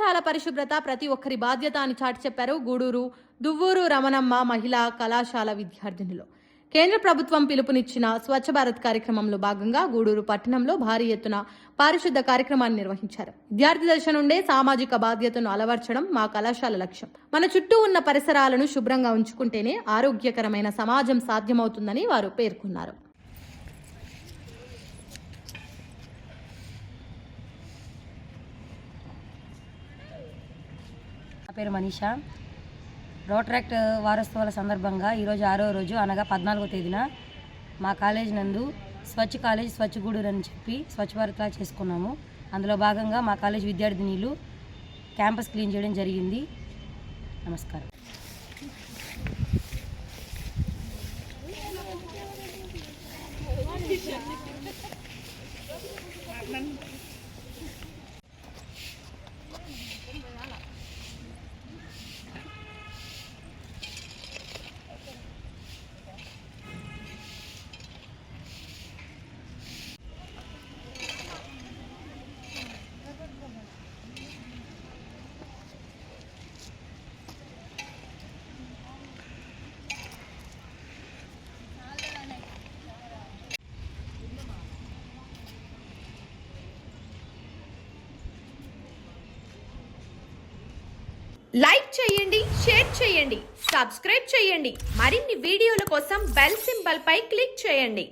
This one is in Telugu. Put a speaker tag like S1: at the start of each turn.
S1: కళాశాల పరిశుభ్రత ప్రతి ఒక్కరి బాధ్యత అని చాటి చెప్పారు గూడూరు దువ్వూరు రమణమ్మ మహిళా కళాశాల విద్యార్థినులు. కేంద్ర ప్రభుత్వం పిలుపునిచ్చిన స్వచ్ఛ భారత్ కార్యక్రమంలో భాగంగా గూడూరు పట్టణంలో భారీ ఎత్తున పారిశుద్ధ కార్యక్రమాన్ని నిర్వహించారు. విద్యార్థి దశ నుండే సామాజిక బాధ్యతను అలవర్చడం మా కళాశాల లక్ష్యం. మన చుట్టూ ఉన్న పరిసరాలను శుభ్రంగా ఉంచుకుంటేనే ఆరోగ్యకరమైన సమాజం సాధ్యమవుతుందని వారు పేర్కొన్నారు.
S2: పేరు మనీషా. రోటరాక్ట్ వారోత్సవాల సందర్భంగా ఈరోజు 6వ రోజు అనగా 14వ తేదీన మా కాలేజ్ నందు స్వచ్ఛ కాలేజ్ స్వచ్ఛ గూడూరు అని చెప్పి స్వచ్ఛ భారత్లా చేసుకున్నాము. అందులో భాగంగా మా కాలేజ్ విద్యార్థినీలు క్యాంపస్ క్లీన్ చేయడం జరిగింది. నమస్కారం.
S3: లైక్ చేయండి, షేర్ చేయండి, సబ్స్క్రైబ్ చేయండి. మరిన్ని వీడియోల కోసం బెల్ సింబల్ పై క్లిక్ చేయండి.